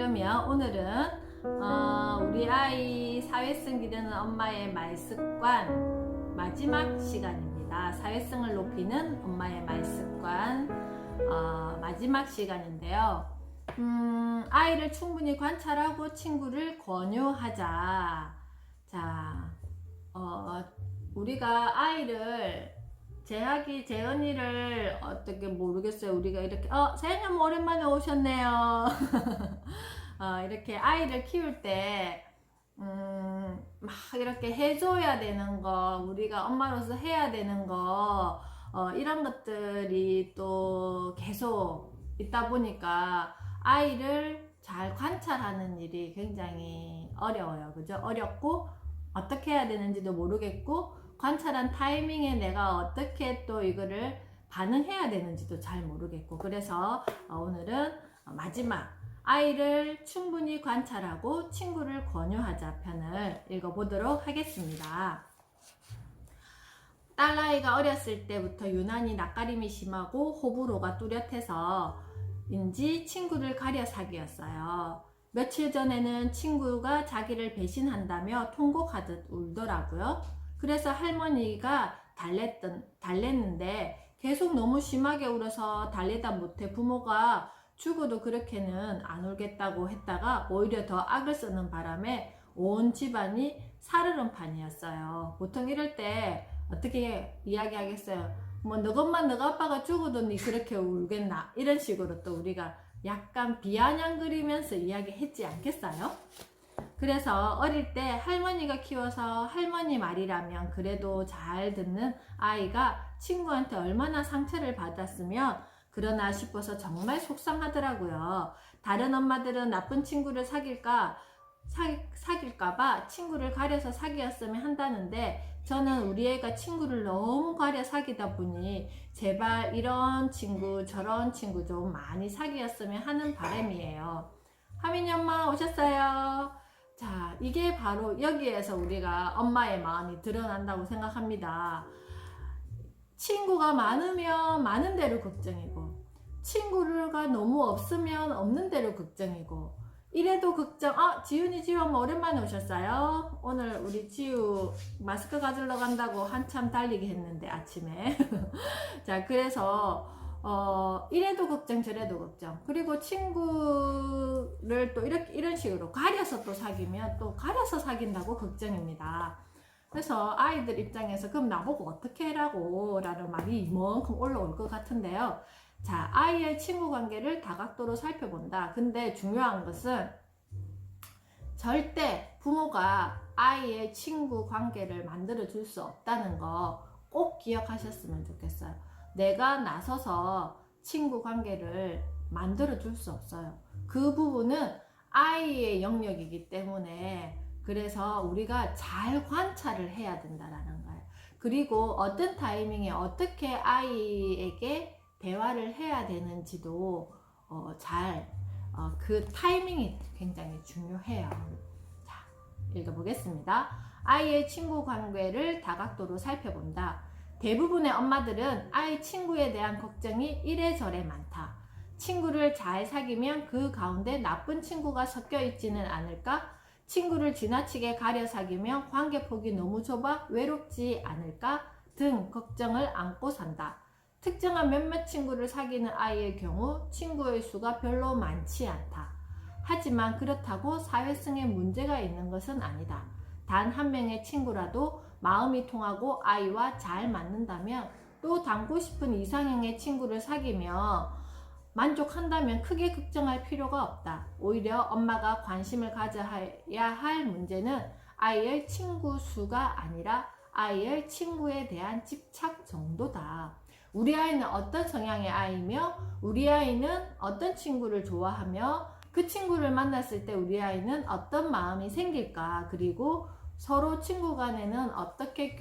그러면 오늘은 우리 아이 사회성 기르는 엄마의 말습관 마지막 시간입니다. 사회성을 높이는 엄마의 말습관 마지막 시간인데요. 아이를 충분히 관찰하고 친구를 권유하자. 자, 우리가 아이를 재현이를 어떻게 모르겠어요. 우리가 이렇게 세연님 오랜만에 오셨네요. 이렇게 아이를 키울 때 막 이렇게 해줘야 되는 거, 우리가 엄마로서 해야 되는 거, 이런 것들이 또 계속 있다 보니까 아이를 잘 관찰하는 일이 굉장히 어려워요. 그죠? 어렵고 어떻게 해야 되는지도 모르겠고 관찰한 타이밍에 내가 어떻게 또 이거를 반응해야 되는지도 잘 모르겠고, 그래서 오늘은 마지막 아이를 충분히 관찰하고 친구를 권유하자 편을 읽어보도록 하겠습니다. 딸아이가 어렸을 때부터 유난히 낯가림이 심하고 호불호가 뚜렷해서 인지 친구를 가려 사귀었어요. 며칠 전에는 친구가 자기를 배신한다며 통곡하듯 울더라고요. 그래서 할머니가 달랬는데 계속 너무 심하게 울어서 달래다 못해 부모가 죽어도 그렇게는 안 울겠다고 했다가 오히려 더 악을 쓰는 바람에 온 집안이 살얼음 판이었어요. 보통 이럴 때 어떻게 이야기하겠어요? 뭐 너것만 너가 아빠가 죽어도 니 그렇게 울겠나? 이런 식으로 또 우리가 약간 비아냥거리면서 이야기했지 않겠어요? 그래서 어릴 때 할머니가 키워서 할머니 말이라면 그래도 잘 듣는 아이가 친구한테 얼마나 상처를 받았으면 그러나 싶어서 정말 속상하더라고요. 다른 엄마들은 나쁜 친구를 사귈까봐 친구를 가려서 사귀었으면 한다는데 저는 우리 애가 친구를 너무 가려 사귀다 보니 제발 이런 친구 저런 친구 좀 많이 사귀었으면 하는 바람이에요. 하민이 엄마 오셨어요. 자, 이게 바로 여기에서 우리가 엄마의 마음이 드러난다고 생각합니다. 친구가 많으면 많은 대로 걱정이고, 친구가 너무 없으면 없는 대로 걱정이고, 이래도 걱정. 지유 엄마 오랜만에 오셨어요. 오늘 우리 지유 마스크 가지러 간다고 한참 달리기 했는데 아침에 자, 그래서 이래도 걱정 저래도 걱정. 그리고 친구를 또 이런 식으로 가려서 또 사귀면 또 가려서 사귄다고 걱정입니다. 그래서 아이들 입장에서 그럼 나보고 어떻게 해라고 라는 말이 이만큼 올라올 것 같은데요. 자, 아이의 친구 관계를 다각도로 살펴본다. 근데 중요한 것은 절대 부모가 아이의 친구 관계를 만들어 줄 수 없다는 거 꼭 기억하셨으면 좋겠어요. 내가 나서서 친구 관계를 만들어 줄 수 없어요. 그 부분은 아이의 영역이기 때문에, 그래서 우리가 잘 관찰을 해야 된다라는 거예요. 그리고 어떤 타이밍에 어떻게 아이에게 대화를 해야 되는지도 그 타이밍이 굉장히 중요해요. 자, 읽어보겠습니다. 아이의 친구 관계를 다각도로 살펴본다. 대부분의 엄마들은 아이 친구에 대한 걱정이 이래저래 많다. 친구를 잘 사귀면 그 가운데 나쁜 친구가 섞여 있지는 않을까? 친구를 지나치게 가려 사귀면 관계폭이 너무 좁아 외롭지 않을까? 등 걱정을 안고 산다. 특정한 몇몇 친구를 사귀는 아이의 경우 친구의 수가 별로 많지 않다. 하지만 그렇다고 사회성에 문제가 있는 것은 아니다. 단 한 명의 친구라도 마음이 통하고 아이와 잘 맞는다면, 또 닮고 싶은 이상형의 친구를 사귀며 만족한다면 크게 걱정할 필요가 없다. 오히려 엄마가 관심을 가져야 할 문제는 아이의 친구 수가 아니라 아이의 친구에 대한 집착 정도다. 우리 아이는 어떤 성향의 아이며 우리 아이는 어떤 친구를 좋아하며 그 친구를 만났을 때 우리 아이는 어떤 마음이 생길까, 그리고 서로 친구 간에는 어떻게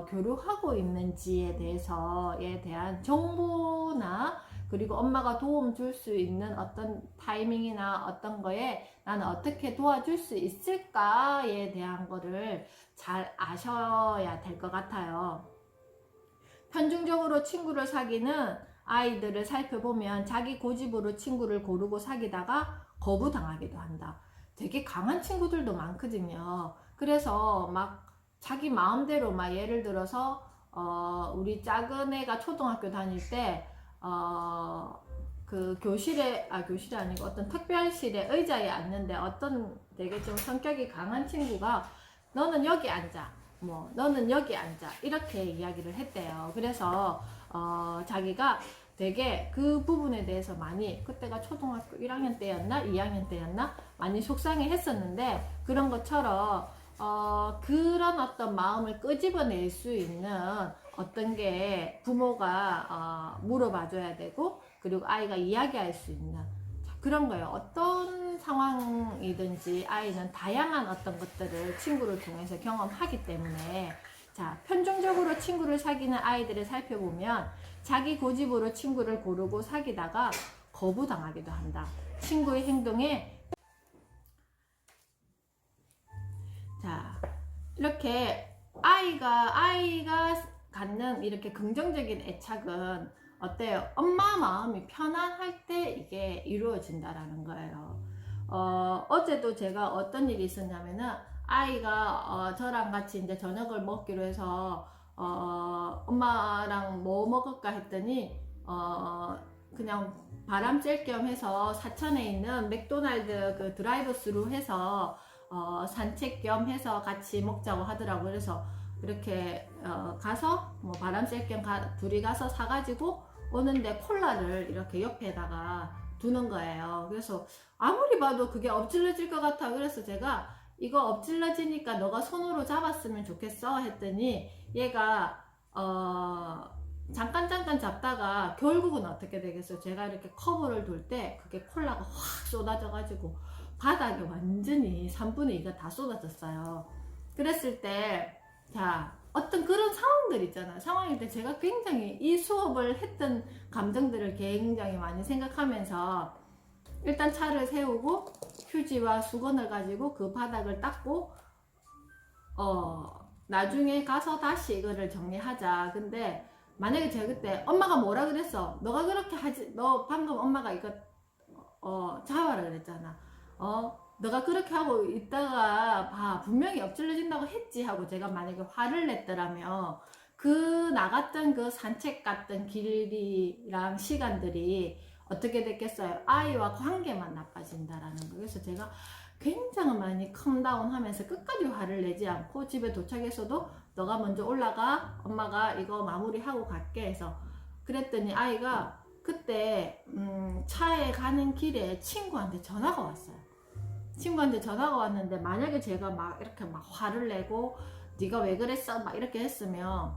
교류하고 있는지에 대한 정보나, 그리고 엄마가 도움 줄 수 있는 어떤 타이밍이나 어떤 거에 나는 어떻게 도와줄 수 있을까에 대한 거를 잘 아셔야 될 것 같아요. 편중적으로 친구를 사귀는 아이들을 살펴보면 자기 고집으로 친구를 고르고 사귀다가 거부당하기도 한다. 되게 강한 친구들도 많거든요. 그래서 막 자기 마음대로 막 예를 들어서 우리 작은 애가 초등학교 다닐 때 그 교실이 아니고 어떤 특별실에 의자에 앉는데 어떤 되게 좀 성격이 강한 친구가 너는 여기 앉아, 뭐 너는 여기 앉아, 이렇게 이야기를 했대요. 그래서 자기가 되게 그 부분에 대해서 많이, 그때가 초등학교 1학년 때였나 2학년 때였나 많이 속상해 했었는데, 그런 것처럼 그런 어떤 마음을 끄집어낼 수 있는 어떤 게 부모가 물어봐 줘야 되고, 그리고 아이가 이야기할 수 있는 그런 거예요. 어떤 상황이든지 아이는 다양한 어떤 것들을 친구를 통해서 경험하기 때문에, 자, 편중적으로 친구를 사귀는 아이들을 살펴보면 자기 고집으로 친구를 고르고 사귀다가 거부당하기도 한다. 친구의 행동에, 자, 이렇게 아이가 갖는 이렇게 긍정적인 애착은 어때요? 엄마 마음이 편안할 때 이게 이루어진다라는 거예요. 어제도 제가 어떤 일이 있었냐면은, 아이가 저랑 같이 이제 저녁을 먹기로 해서 엄마랑 뭐 먹을까 했더니 그냥 바람 쐴 겸 해서 사천에 있는 맥도날드 그 드라이브 스루 해서 산책 겸 해서 같이 먹자고 하더라고요. 그래서 이렇게 가서 뭐 바람 쐴 겸 둘이 가서 사가지고 오는데 콜라를 이렇게 옆에다가 두는 거예요. 그래서 아무리 봐도 그게 엎질러질 것 같아. 그래서 제가 이거 엎질러지니까 너가 손으로 잡았으면 좋겠어 했더니, 얘가 잠깐 잡다가 결국은 어떻게 되겠어요? 제가 이렇게 커버를 둘 때 그게 콜라가 확 쏟아져 가지고 바닥에 완전히 3분의 2가 다 쏟아졌어요. 그랬을 때, 자, 어떤 그런 상황들 있잖아요. 상황일 때 제가 굉장히 이 수업을 했던 감정들을 굉장히 많이 생각하면서 일단 차를 세우고 휴지와 수건을 가지고 그 바닥을 닦고 나중에 가서 다시 이거를 정리하자. 근데 만약에 제가 그때 엄마가 뭐라 그랬어? 너가 그렇게 하지, 너 방금 엄마가 이거 자와라 그랬잖아. 너가 그렇게 하고 있다가 봐, 분명히 엎질러진다고 했지 하고 제가 만약에 화를 냈더라면, 그 나갔던 그 산책 갔던 길이랑 시간들이 어떻게 됐겠어요? 아이와 관계만 나빠진다라는 거. 그래서 제가 굉장히 많이 컴다운 하면서 끝까지 화를 내지 않고 집에 도착해서도 너가 먼저 올라가, 엄마가 이거 마무리하고 갈게 해서 그랬더니 아이가 그때 차에 가는 길에 친구한테 전화가 왔어요. 친구한테 전화가 왔는데, 만약에 제가 막 이렇게 막 화를 내고 네가 왜 그랬어 막 이렇게 했으면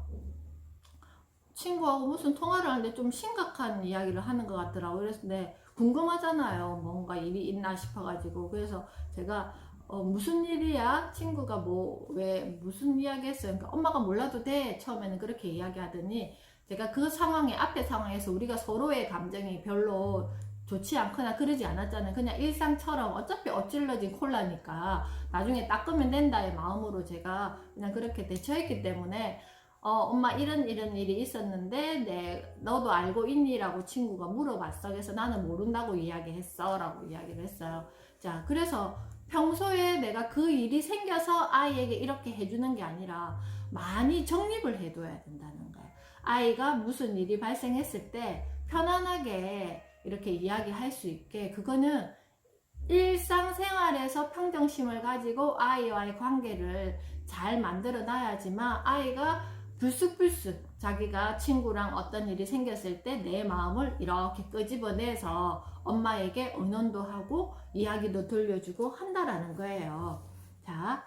친구하고 무슨 통화를 하는데 좀 심각한 이야기를 하는 것 같더라고요. 그래서 네, 궁금하잖아요. 뭔가 일이 있나 싶어가지고. 그래서 제가 무슨 일이야? 친구가 왜 무슨 이야기 했어요? 그러니까 엄마가 몰라도 돼. 처음에는 그렇게 이야기하더니, 제가 그 상황에, 앞에 상황에서 우리가 서로의 감정이 별로 좋지 않거나 그러지 않았잖아요. 그냥 일상처럼 어차피 엎질러진 콜라니까 나중에 닦으면 된다의 마음으로 제가 그냥 그렇게 대처했기 때문에, 엄마 이런 일이 있었는데 너도 알고 있니? 라고 친구가 물어봤어. 그래서 나는 모른다고 이야기했어 라고 이야기를 했어요. 자, 그래서 평소에 내가 그 일이 생겨서 아이에게 이렇게 해주는 게 아니라 많이 정립을 해둬야 된다는 거예요. 아이가 무슨 일이 발생했을 때 편안하게 이렇게 이야기할 수 있게, 그거는 일상생활에서 평정심을 가지고 아이와의 관계를 잘 만들어 놔야지만, 아이가 불쑥불쑥 자기가 친구랑 어떤 일이 생겼을 때 내 마음을 이렇게 끄집어내서 엄마에게 의논도 하고 이야기도 들려주고 한다라는 거예요. 자,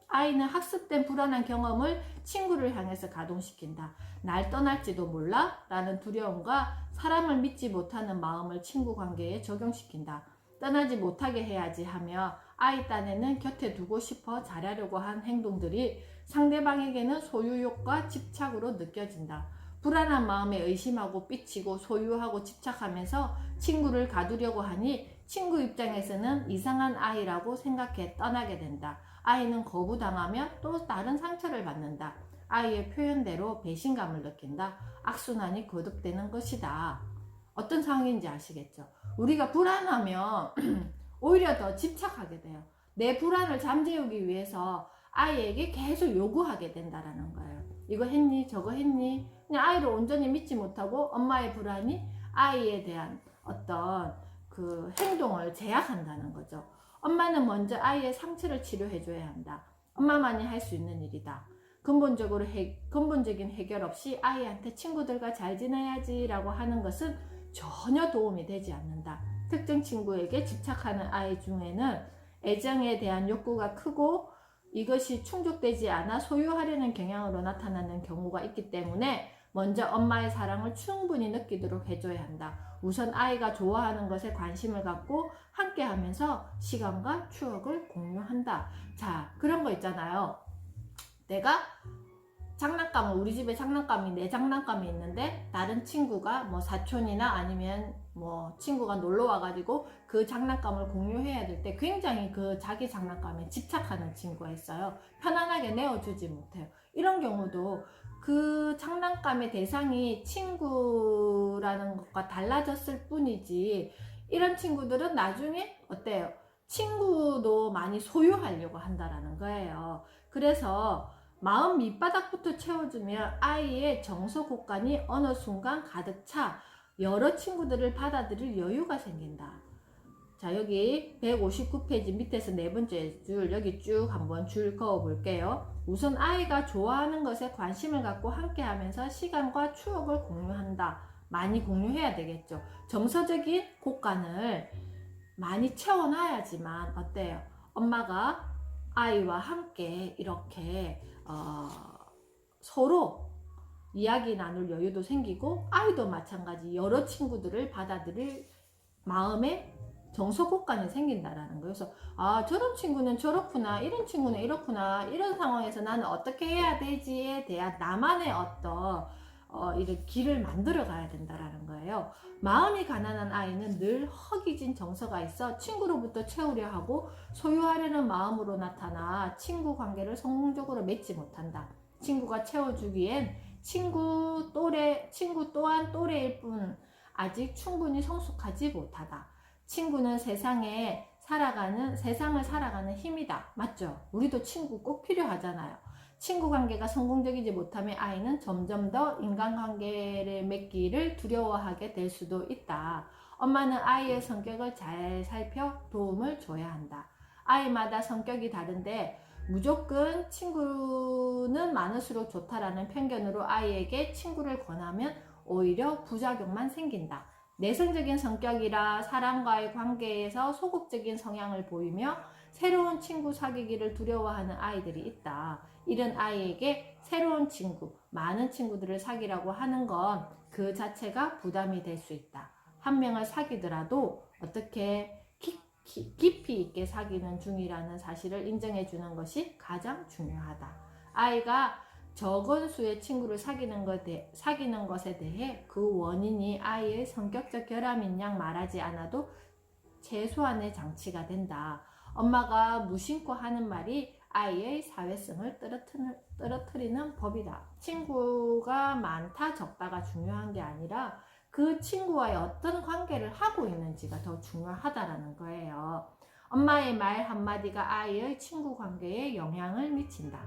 아이는 학습된 불안한 경험을 친구를 향해서 가동시킨다. 날 떠날지도 몰라? 라는 두려움과 사람을 믿지 못하는 마음을 친구 관계에 적용시킨다. 떠나지 못하게 해야지 하며 아이 딴에는 곁에 두고 싶어 잘하려고 한 행동들이 상대방에게는 소유욕과 집착으로 느껴진다. 불안한 마음에 의심하고 삐치고 소유하고 집착하면서 친구를 가두려고 하니 친구 입장에서는 이상한 아이라고 생각해 떠나게 된다. 아이는 거부당하면 또 다른 상처를 받는다. 아이의 표현대로 배신감을 느낀다. 악순환이 거듭되는 것이다. 어떤 상황인지 아시겠죠? 우리가 불안하면 오히려 더 집착하게 돼요. 내 불안을 잠재우기 위해서 아이에게 계속 요구하게 된다라는 거예요. 이거 했니? 저거 했니? 그냥 아이를 온전히 믿지 못하고 엄마의 불안이 아이에 대한 어떤 그 행동을 제약한다는 거죠. 엄마는 먼저 아이의 상처를 치료해 줘야 한다. 엄마만이 할 수 있는 일이다. 근본적인 해결 없이 아이한테 친구들과 잘 지내야지 라고 하는 것은 전혀 도움이 되지 않는다. 특정 친구에게 집착하는 아이 중에는 애정에 대한 욕구가 크고 이것이 충족되지 않아 소유하려는 경향으로 나타나는 경우가 있기 때문에 먼저 엄마의 사랑을 충분히 느끼도록 해줘야 한다. 우선 아이가 좋아하는 것에 관심을 갖고 함께 하면서 시간과 추억을 공유한다. 자, 그런 거 있잖아요. 내가 우리 집에 장난감이 내 장난감이 있는데 다른 친구가 뭐 사촌이나 아니면 뭐 친구가 놀러 와가지고 그 장난감을 공유해야 될 때 굉장히 그 자기 장난감에 집착하는 친구가 있어요. 편안하게 내어주지 못해요. 이런 경우도 그 장난감의 대상이 친구라는 것과 달라졌을 뿐이지, 이런 친구들은 나중에 어때요? 친구도 많이 소유하려고 한다라는 거예요. 그래서 마음 밑바닥부터 채워주면 아이의 정서 곳간이 어느 순간 가득 차 여러 친구들을 받아들일 여유가 생긴다. 자, 여기 159페이지 밑에서 네 번째 줄, 여기 쭉 한번 줄 그어 볼게요. 우선 아이가 좋아하는 것에 관심을 갖고 함께 하면서 시간과 추억을 공유한다. 많이 공유해야 되겠죠. 정서적인 곳간을 많이 채워놔야지만 어때요? 엄마가 아이와 함께 이렇게 서로 이야기 나눌 여유도 생기고, 아이도 마찬가지 여러 친구들을 받아들일 마음의 정서 곳간이 생긴다라는 거예요. 그래서 저런 친구는 저렇구나, 이런 친구는 이렇구나, 이런 상황에서 나는 어떻게 해야 되지에 대한 나만의 어떤 이런 길을 만들어 가야 된다라는 거예요. 마음이 가난한 아이는 늘 허기진 정서가 있어 친구로부터 채우려 하고 소유하려는 마음으로 나타나 친구 관계를 성공적으로 맺지 못한다. 친구가 채워주기엔 친구 또한 또래일 뿐 아직 충분히 성숙하지 못하다. 친구는 세상을 살아가는 힘이다. 맞죠? 우리도 친구 꼭 필요하잖아요. 친구 관계가 성공적이지 못하면 아이는 점점 더 인간관계를 맺기를 두려워하게 될 수도 있다. 엄마는 아이의 성격을 잘 살펴 도움을 줘야 한다. 아이마다 성격이 다른데 무조건 친구는 많을수록 좋다라는 편견으로 아이에게 친구를 권하면 오히려 부작용만 생긴다. 내성적인 성격이라 사람과의 관계에서 소극적인 성향을 보이며 새로운 친구 사귀기를 두려워하는 아이들이 있다. 이런 아이에게 새로운 친구, 많은 친구들을 사귀라고 하는 건 그 자체가 부담이 될 수 있다. 한 명을 사귀더라도 어떻게 깊이 있게 사귀는 중이라는 사실을 인정해 주는 것이 가장 중요하다. 아이가 적은 수의 친구를 사귀는 것에 대해 그 원인이 아이의 성격적 결함인 양 말하지 않아도 최소한의 장치가 된다. 엄마가 무심코 하는 말이 아이의 사회성을 떨어뜨리는 법이다. 친구가 많다 적다가 중요한 게 아니라 그 친구와의 어떤 관계를 하고 있는지가 더 중요하다라는 거예요. 엄마의 말 한마디가 아이의 친구 관계에 영향을 미친다.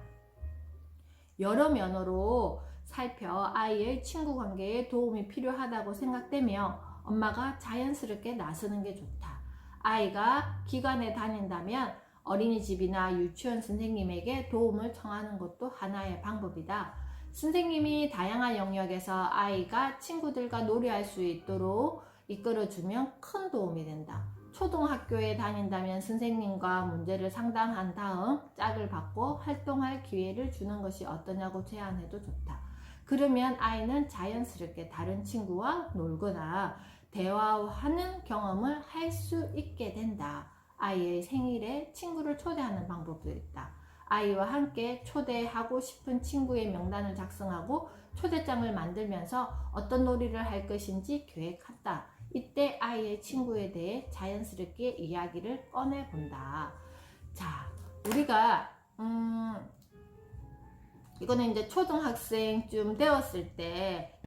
여러 면으로 살펴 아이의 친구 관계에 도움이 필요하다고 생각되며 엄마가 자연스럽게 나서는 게 좋다. 아이가 기관에 다닌다면 어린이집이나 유치원 선생님에게 도움을 청하는 것도 하나의 방법이다. 선생님이 다양한 영역에서 아이가 친구들과 놀이할 수 있도록 이끌어주면 큰 도움이 된다. 초등학교에 다닌다면 선생님과 문제를 상담한 다음 짝을 받고 활동할 기회를 주는 것이 어떠냐고 제안해도 좋다. 그러면 아이는 자연스럽게 다른 친구와 놀거나 대화하는 경험을 할 수 있게 된다. 아이의 생일에 친구를 초대하는 방법도 있다. 아이와 함께 초대하고 싶은 친구의 명단을 작성하고 초대장을 만들면서 어떤 놀이를 할 것인지 계획한다. 이때 아이의 친구에 대해 자연스럽게 이야기를 꺼내본다. 자, 우리가 이거는 이제 초등학생쯤 되었을 때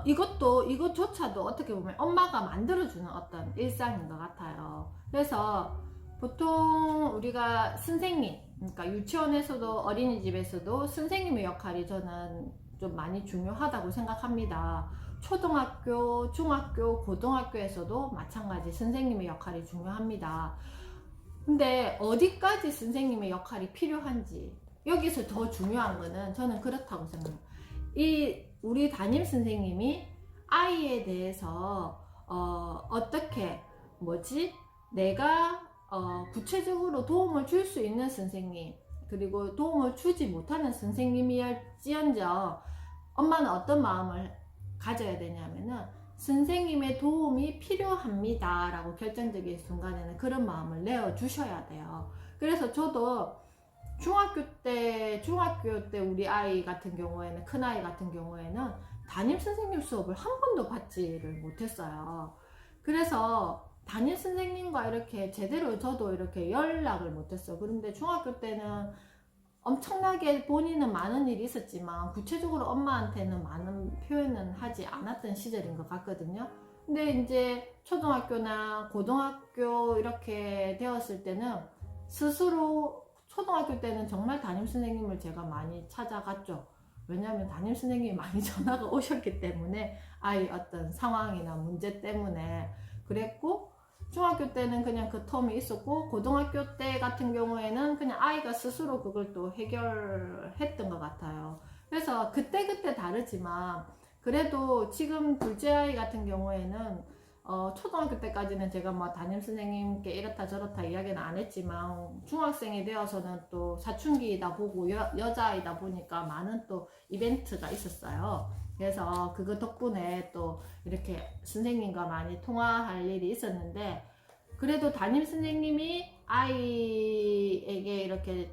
이것조차도 어떻게 보면 엄마가 만들어주는 어떤 일상인 것 같아요. 그래서 보통 우리가 선생님, 그러니까 유치원에서도 어린이집에서도 선생님의 역할이 저는 좀 많이 중요하다고 생각합니다. 초등학교, 중학교, 고등학교에서도 마찬가지 선생님의 역할이 중요합니다. 근데 어디까지 선생님의 역할이 필요한지, 여기서 더 중요한 거는 저는 그렇다고 생각해요. 우리 담임 선생님이 아이에 대해서 어떻게 내가 구체적으로 도움을 줄 수 있는 선생님, 그리고 도움을 주지 못하는 선생님이었지언정 엄마는 어떤 마음을 가져야 되냐면은 선생님의 도움이 필요합니다 라고 결정적인 순간에는 그런 마음을 내어주셔야 돼요. 그래서 저도 중학교 때 우리 아이 같은 경우에는, 큰아이 같은 경우에는 담임 선생님 수업을 한 번도 받지를 못했어요. 그래서 담임 선생님과 이렇게 제대로 저도 이렇게 연락을 못했어요. 그런데 중학교 때는 엄청나게 본인은 많은 일이 있었지만 구체적으로 엄마한테는 많은 표현은 하지 않았던 시절인 것 같거든요. 근데 이제 초등학교나 고등학교 이렇게 되었을 때는 스스로, 초등학교 때는 정말 담임 선생님을 제가 많이 찾아갔죠. 왜냐하면 담임 선생님이 많이 전화가 오셨기 때문에, 아이 어떤 상황이나 문제 때문에 그랬고, 중학교 때는 그냥 그 텀이 있었고, 고등학교 때 같은 경우에는 그냥 아이가 스스로 그걸 또 해결했던 것 같아요. 그래서 그때그때 다르지만, 그래도 지금 둘째 아이 같은 경우에는 초등학교 때까지는 제가 뭐 담임 선생님께 이렇다 저렇다 이야기는 안 했지만, 중학생이 되어서는 또 사춘기이다 보고 여자아이다 보니까 많은 또 이벤트가 있었어요. 그래서 그거 덕분에 또 이렇게 선생님과 많이 통화할 일이 있었는데, 그래도 담임 선생님이 아이에게 이렇게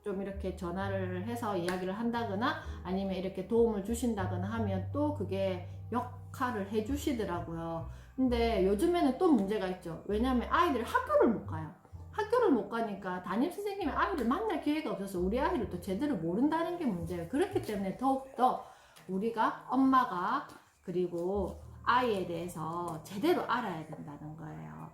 좀 이렇게 전화를 해서 이야기를 한다거나 아니면 이렇게 도움을 주신다거나 하면 또 그게 역할을 해 주시더라고요. 근데 요즘에는 또 문제가 있죠. 왜냐하면 아이들이 학교를 못 가요. 학교를 못 가니까 담임 선생님이 아이를 만날 기회가 없어서 우리 아이를 또 제대로 모른다는 게 문제예요. 그렇기 때문에 더욱더 우리가, 엄마가, 그리고 아이에 대해서 제대로 알아야 된다는 거예요.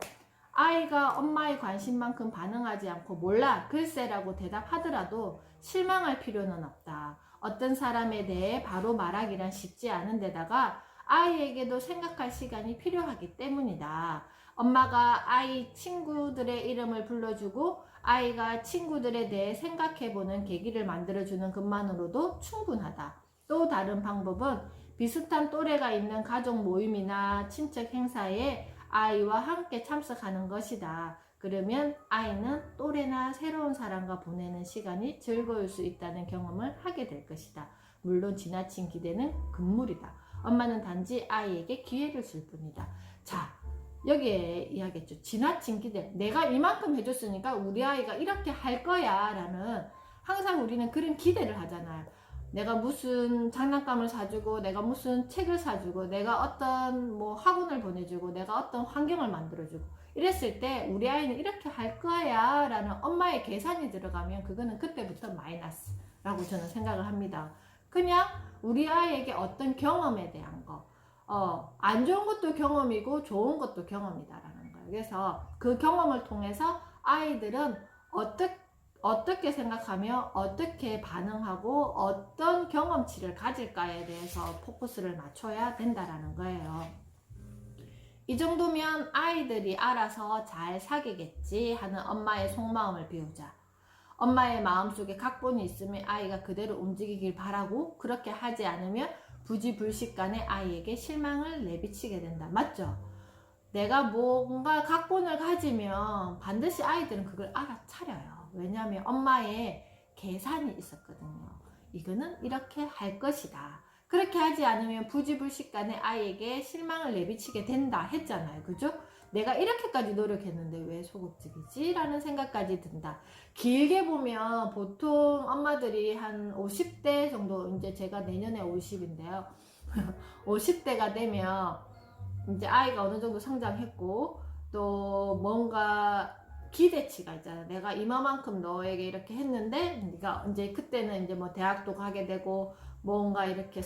아이가 엄마의 관심만큼 반응하지 않고 몰라, 글쎄라고 대답하더라도 실망할 필요는 없다. 어떤 사람에 대해 바로 말하기란 쉽지 않은 데다가 아이에게도 생각할 시간이 필요하기 때문이다. 엄마가 아이 친구들의 이름을 불러주고 아이가 친구들에 대해 생각해보는 계기를 만들어주는 것만으로도 충분하다. 또 다른 방법은 비슷한 또래가 있는 가족 모임이나 친척 행사에 아이와 함께 참석하는 것이다. 그러면 아이는 또래나 새로운 사람과 보내는 시간이 즐거울 수 있다는 경험을 하게 될 것이다. 물론 지나친 기대는 금물이다. 엄마는 단지 아이에게 기회를 줄 뿐이다. 자, 여기에 이야기했죠. 지나친 기대. 내가 이만큼 해줬으니까 우리 아이가 이렇게 할 거야 라는, 항상 우리는 그런 기대를 하잖아요. 내가 무슨 장난감을 사주고, 내가 무슨 책을 사주고, 내가 어떤 뭐 학원을 보내주고, 내가 어떤 환경을 만들어주고, 이랬을 때 우리 아이는 이렇게 할 거야 라는 엄마의 계산이 들어가면 그거는 그때부터 마이너스라고 저는 생각을 합니다. 그냥 우리 아이에게 어떤 경험에 대한 거, 안 좋은 것도 경험이고 좋은 것도 경험이다라는 거예요. 그래서 그 경험을 통해서 아이들은 어떻게 생각하며 어떻게 반응하고 어떤 경험치를 가질까에 대해서 포커스를 맞춰야 된다라는 거예요. 이 정도면 아이들이 알아서 잘 사귀겠지 하는 엄마의 속마음을 비우자. 엄마의 마음속에 각본이 있으면 아이가 그대로 움직이길 바라고, 그렇게 하지 않으면 부지불식간에 아이에게 실망을 내비치게 된다. 맞죠? 내가 뭔가 각본을 가지면 반드시 아이들은 그걸 알아차려요. 왜냐하면 엄마의 계산이 있었거든요. 이거는 이렇게 할 것이다. 그렇게 하지 않으면 부지불식간에 아이에게 실망을 내비치게 된다 했잖아요. 그죠? 내가 이렇게까지 노력했는데 왜 소극적이지? 라는 생각까지 든다. 길게 보면 보통 엄마들이 한 50대 정도, 이제 제가 내년에 50인데요. 50대가 되면 이제 아이가 어느 정도 성장했고, 또 뭔가 기대치가 있잖아. 내가 이만큼 너에게 이렇게 했는데, 네가 이제 그때는 이제 뭐 대학도 가게 되고, 뭔가 이렇게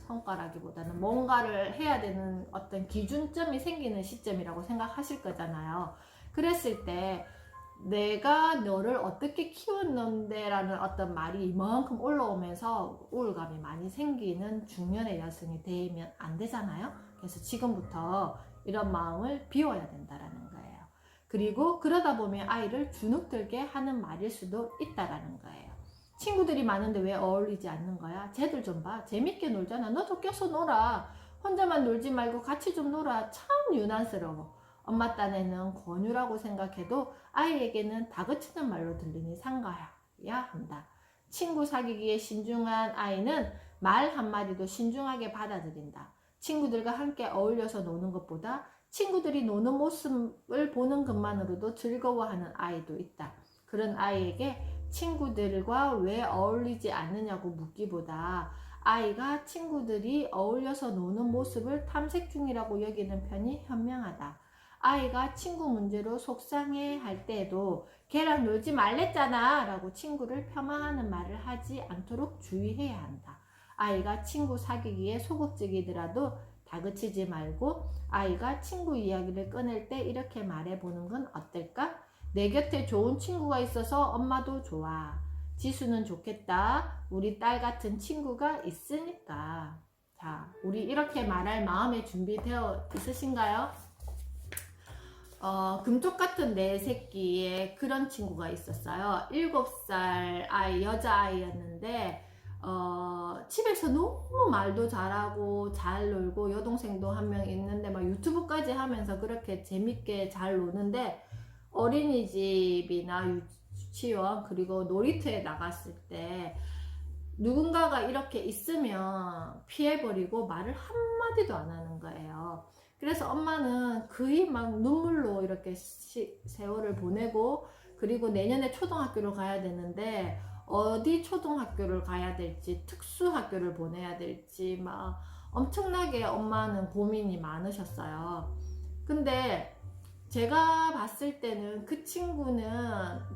성과라기보다는 뭔가를 해야 되는 어떤 기준점이 생기는 시점이라고 생각하실 거잖아요. 그랬을 때 내가 너를 어떻게 키웠는데 라는 어떤 말이 이만큼 올라오면서 우울감이 많이 생기는 중년의 여성이 되면 안 되잖아요. 그래서 지금부터 이런 마음을 비워야 된다라는 거예요. 그리고 그러다 보면 아이를 주눅들게 하는 말일 수도 있다라는 거예요. 친구들이 많은데 왜 어울리지 않는 거야? 쟤들 좀 봐. 재밌게 놀잖아. 너도 껴서 놀아. 혼자만 놀지 말고 같이 좀 놀아. 참 유난스러워. 엄마 딴에는 권유라고 생각해도 아이에게는 다그치는 말로 들리니 상가야 한다. 친구 사귀기에 신중한 아이는 말 한마디도 신중하게 받아들인다. 친구들과 함께 어울려서 노는 것보다 친구들이 노는 모습을 보는 것만으로도 즐거워하는 아이도 있다. 그런 아이에게 친구들과 왜 어울리지 않느냐고 묻기보다 아이가 친구들이 어울려서 노는 모습을 탐색 중이라고 여기는 편이 현명하다. 아이가 친구 문제로 속상해 할 때에도 걔랑 놀지 말랬잖아 라고 친구를 폄하하는 말을 하지 않도록 주의해야 한다. 아이가 친구 사귀기에 소극적이더라도 다그치지 말고 아이가 친구 이야기를 꺼낼 때 이렇게 말해보는 건 어떨까? 내 곁에 좋은 친구가 있어서 엄마도 좋아. 지수는 좋겠다. 우리 딸 같은 친구가 있으니까. 자, 우리 이렇게 말할 마음의 준비되어 있으신가요? 금쪽 같은 내 새끼에 그런 친구가 있었어요. 7살 아이, 여자아이였는데 집에서 너무 말도 잘하고 잘 놀고 여동생도 한 명 있는데 막 유튜브까지 하면서 그렇게 재밌게 잘 노는데 어린이집이나 유치원 그리고 놀이터에 나갔을 때 누군가가 이렇게 있으면 피해버리고 말을 한마디도 안 하는 거예요. 그래서 엄마는 거의 막 눈물로 이렇게 세월을 보내고 그리고 내년에 초등학교를 가야 되는데 어디 초등학교를 가야 될지 특수학교를 보내야 될지 막 엄청나게 엄마는 고민이 많으셨어요. 근데 제가 봤을 때는 그 친구는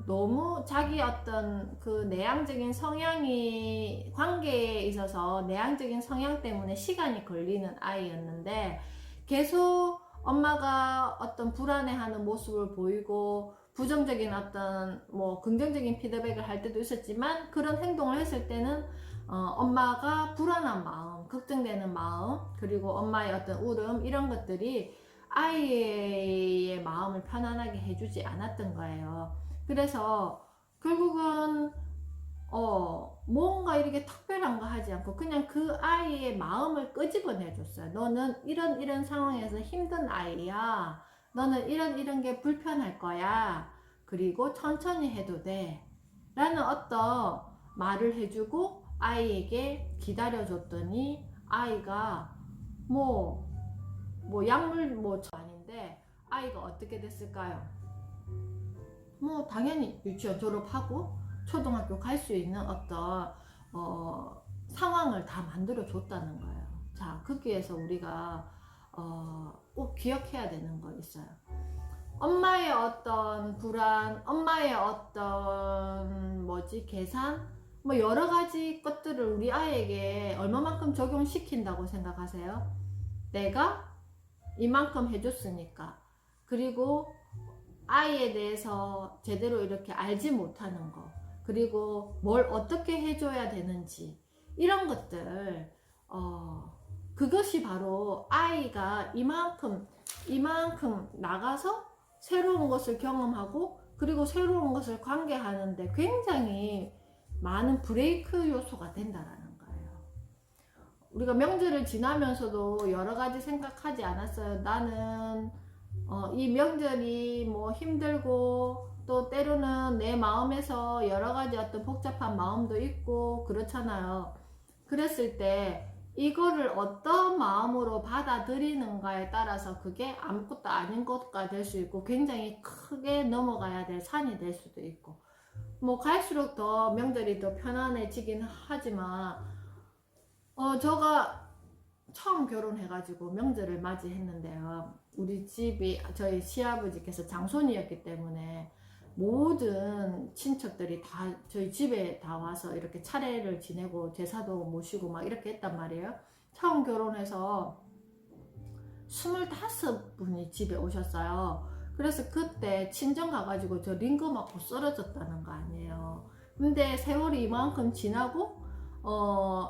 너무 자기 어떤 그 내향적인 성향이 관계에 있어서 내향적인 성향 때문에 시간이 걸리는 아이였는데 계속 엄마가 어떤 불안해하는 모습을 보이고 부정적인 어떤 뭐 긍정적인 피드백을 할 때도 있었지만 그런 행동을 했을 때는 엄마가 불안한 마음, 걱정되는 마음, 그리고 엄마의 어떤 울음 이런 것들이 아이의 마음을 편안하게 해주지 않았던 거예요. 그래서 결국은 뭔가 이렇게 특별한 거 하지 않고 그냥 그 아이의 마음을 끄집어내 줬어요. 너는 이런 상황에서 힘든 아이야. 너는 이런 게 불편할 거야. 그리고 천천히 해도 돼. 라는 어떤 말을 해주고 아이에게 기다려줬더니 아이가 약물 아닌데 아이가 어떻게 됐을까요? 당연히 유치원 졸업하고 초등학교 갈 수 있는 어떤 상황을 다 만들어 줬다는 거예요. 자, 거기에서 우리가 꼭 기억해야 되는 거 있어요. 엄마의 어떤 불안, 엄마의 어떤 계산, 여러 가지 것들을 우리 아이에게 얼마만큼 적용시킨다고 생각하세요? 내가 이만큼 해줬으니까. 그리고 아이에 대해서 제대로 이렇게 알지 못하는 거, 그리고 뭘 어떻게 해줘야 되는지 이런 것들 그것이 바로 아이가 이만큼 나가서 새로운 것을 경험하고 그리고 새로운 것을 관계하는데 굉장히 많은 브레이크 요소가 된다라는 거예요. 우리가 명절을 지나면서도 여러 가지 생각하지 않았어요. 나는 이 명절이 힘들고 또 때로는 내 마음에서 여러 가지 어떤 복잡한 마음도 있고 그렇잖아요. 그랬을 때 이거를 어떤 마음으로 받아들이는가에 따라서 그게 아무것도 아닌 것가 될 수 있고 굉장히 크게 넘어가야 될 산이 될 수도 있고 갈수록 더 명절이 더 편안해지긴 하지만 제가 처음 결혼해가지고 명절을 맞이했는데요. 우리 집이 저희 시아버지께서 장손이었기 때문에 모든 친척들이 다 저희 집에 다 와서 이렇게 차례를 지내고 제사도 모시고 막 이렇게 했단 말이에요. 처음 결혼해서 25분이 집에 오셨어요. 그래서 그때 친정 가가지고 저 링거 맞고 쓰러졌다는 거 아니에요. 근데 세월이 이만큼 지나고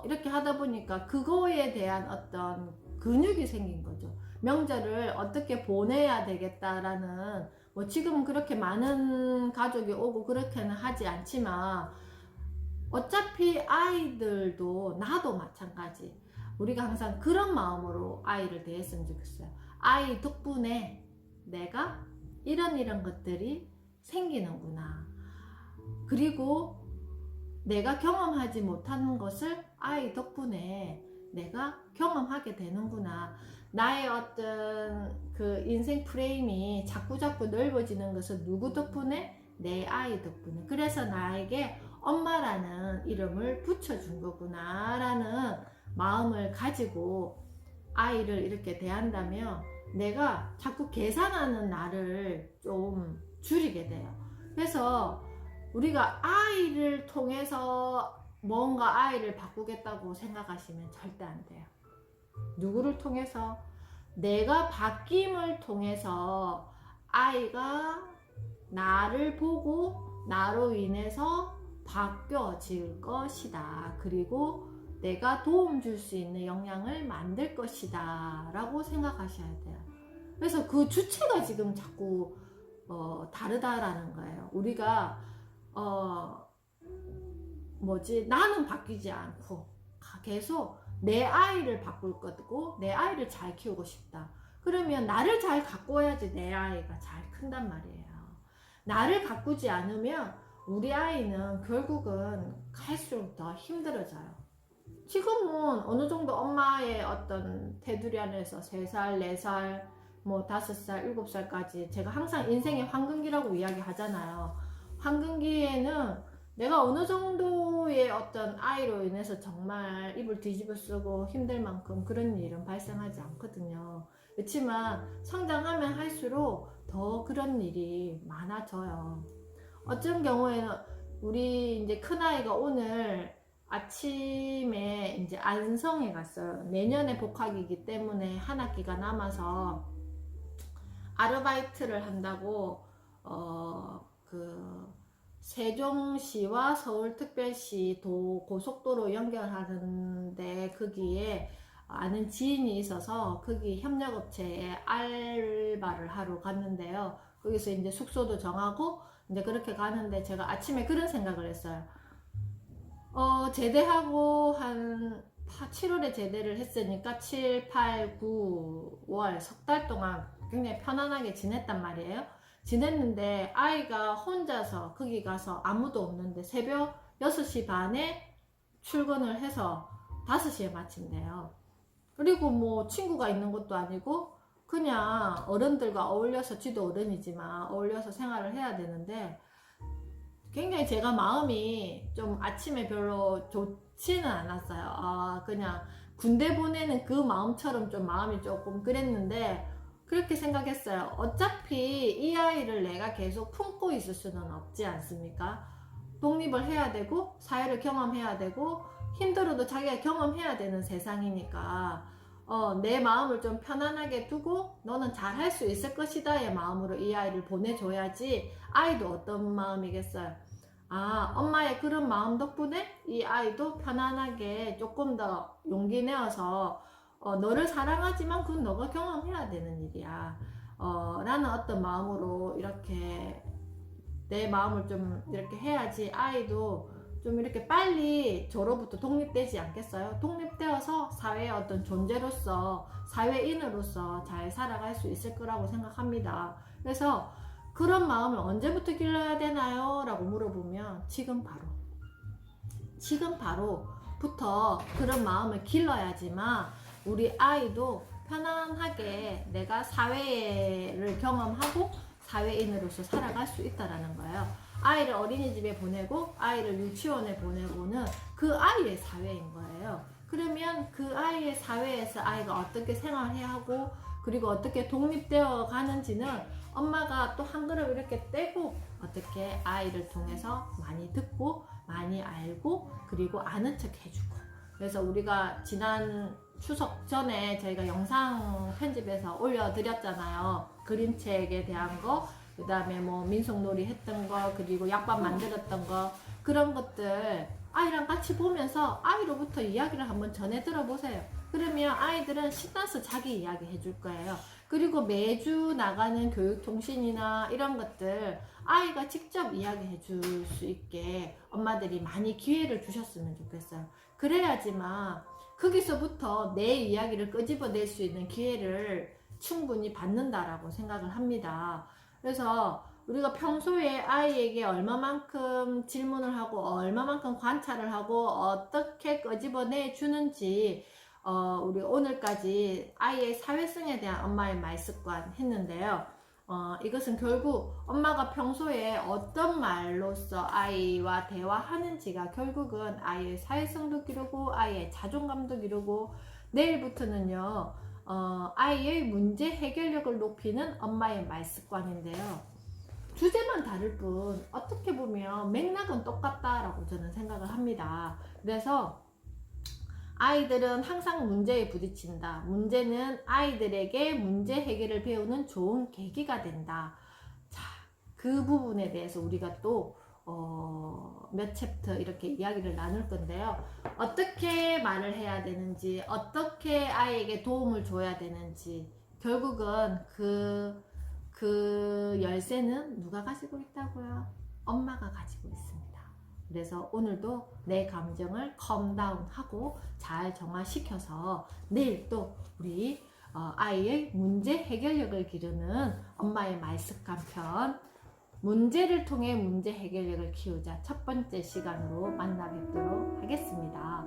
이렇게 하다 보니까 그거에 대한 어떤 근육이 생긴 거죠. 명절을 어떻게 보내야 되겠다라는, 뭐 지금은 그렇게 많은 가족이 오고 그렇게는 하지 않지만 어차피 아이들도 나도 마찬가지, 우리가 항상 그런 마음으로 아이를 대했으면 좋겠어요. 아이 덕분에 내가 이런 것들이 생기는구나. 그리고 내가 경험하지 못하는 것을 아이 덕분에 내가 경험하게 되는구나. 나의 어떤 그 인생 프레임이 자꾸 넓어지는 것은 누구 덕분에? 내 아이 덕분에. 그래서 나에게 엄마라는 이름을 붙여준 거구나 라는 마음을 가지고 아이를 이렇게 대한다면 내가 자꾸 계산하는 나를 좀 줄이게 돼요. 그래서 우리가 아이를 통해서 뭔가 아이를 바꾸겠다고 생각하시면 절대 안 돼요. 누구를 통해서? 내가 바뀜을 통해서 아이가 나를 보고 나로 인해서 바뀌어질 것이다. 그리고 내가 도움 줄 수 있는 영향을 만들 것이다 라고 생각하셔야 돼요. 그래서 그 주체가 지금 자꾸 다르다라는 거예요. 우리가 나는 바뀌지 않고 계속 내 아이를 바꿀 거고 내 아이를 잘 키우고 싶다. 그러면 나를 잘 가꿔야지 내 아이가 잘 큰단 말이에요. 나를 가꾸지 않으면 우리 아이는 결국은 갈수록 더 힘들어져요. 지금은 어느 정도 엄마의 어떤 테두리 안에서 3살, 4살, 뭐 5살, 7살까지 제가 항상 인생의 황금기라고 이야기하잖아요. 황금기에는 내가 어느 정도의 어떤 아이로 인해서 정말 입을 뒤집어 쓰고 힘들 만큼 그런 일은 발생하지 않거든요. 그렇지만 성장하면 할수록 더 그런 일이 많아져요. 어떤 경우에는 우리 이제 큰아이가 오늘 아침에 이제 안성에 갔어요. 내년에 복학이기 때문에 한 학기가 남아서 아르바이트를 한다고 세종시와 서울특별시 고속도로 연결하는데 거기에 아는 지인이 있어서 거기 협력업체에 알바를 하러 갔는데요. 거기서 이제 숙소도 정하고 이제 그렇게 가는데 제가 아침에 그런 생각을 했어요. 제대하고 한 7월에 제대를 했으니까 7, 8, 9월 석 달 동안 굉장히 편안하게 지냈단 말이에요. 지냈는데 아이가 혼자서 거기 가서 아무도 없는데 새벽 6시 반에 출근을 해서 5시에 마친대요. 그리고 뭐 친구가 있는 것도 아니고 그냥 어른들과 어울려서, 지도 어른이지만 어울려서 생활을 해야 되는데 굉장히 제가 마음이 좀 아침에 별로 좋지는 않았어요. 그냥 군대 보내는 그 마음처럼 좀 마음이 조금 그랬는데 그렇게 생각했어요. 어차피 이 아이를 내가 계속 품고 있을 수는 없지 않습니까? 독립을 해야 되고 사회를 경험해야 되고 힘들어도 자기가 경험해야 되는 세상이니까 내 마음을 좀 편안하게 두고 너는 잘 할 수 있을 것이다의 마음으로 이 아이를 보내줘야지. 아이도 어떤 마음이겠어요? 엄마의 그런 마음 덕분에 이 아이도 편안하게 조금 더 용기 내어서 너를 사랑하지만 그건 너가 경험해야 되는 일이야 라는 어떤 마음으로 이렇게 내 마음을 좀 이렇게 해야지 아이도 좀 이렇게 빨리 저로부터 독립되지 않겠어요? 독립되어서 사회의 어떤 존재로서, 사회인으로서 잘 살아갈 수 있을 거라고 생각합니다. 그래서 그런 마음을 언제부터 길러야 되나요? 라고 물어보면 지금 바로부터 그런 마음을 길러야지만 우리 아이도 편안하게 내가 사회를 경험하고 사회인으로서 살아갈 수 있다라는 거예요. 아이를 어린이집에 보내고 아이를 유치원에 보내고는 그 아이의 사회인 거예요. 그러면 그 아이의 사회에서 아이가 어떻게 생활해야 하고 그리고 어떻게 독립되어 가는지는 엄마가 또 한 그릇 이렇게 떼고 어떻게 아이를 통해서 많이 듣고 많이 알고 그리고 아는 척 해주고. 그래서 우리가 지난 추석 전에 저희가 영상 편집해서 올려드렸잖아요. 그림책에 대한 거, 그 다음에 뭐 민속놀이 했던 거, 그리고 약밥 만들었던 거, 그런 것들 아이랑 같이 보면서 아이로부터 이야기를 한번 전해 들어보세요. 그러면 아이들은 신나서 자기 이야기 해줄 거예요. 그리고 매주 나가는 교육통신이나 이런 것들 아이가 직접 이야기 해줄 수 있게 엄마들이 많이 기회를 주셨으면 좋겠어요. 그래야지만 거기서부터 내 이야기를 끄집어낼 수 있는 기회를 충분히 받는다라고 생각을 합니다. 그래서 우리가 평소에 아이에게 얼마만큼 질문을 하고 얼마만큼 관찰을 하고 어떻게 끄집어내 주는지 우리 오늘까지 아이의 사회성에 대한 엄마의 말습관 했는데요. 이것은 결국 엄마가 평소에 어떤 말로써 아이와 대화하는지가 결국은 아이의 사회성도 기르고 아이의 자존감도 기르고 내일부터는요 아이의 문제 해결력을 높이는 엄마의 말습관인데요. 주제만 다를 뿐 어떻게 보면 맥락은 똑같다라고 저는 생각을 합니다. 그래서 아이들은 항상 문제에 부딪힌다. 문제는 아이들에게 문제 해결을 배우는 좋은 계기가 된다. 자, 그 부분에 대해서 우리가 또 몇 챕터 이렇게 이야기를 나눌 건데요. 어떻게 말을 해야 되는지, 어떻게 아이에게 도움을 줘야 되는지, 결국은 그 열쇠는 누가 가지고 있다고요? 엄마가 가지고 있습니다. 그래서 오늘도 내 감정을 컴다운하고 잘 정화시켜서 내일 또 우리 아이의 문제 해결력을 기르는 엄마의 말습관 편 문제를 통해 문제 해결력을 키우자 첫 번째 시간으로 만나 뵙도록 하겠습니다.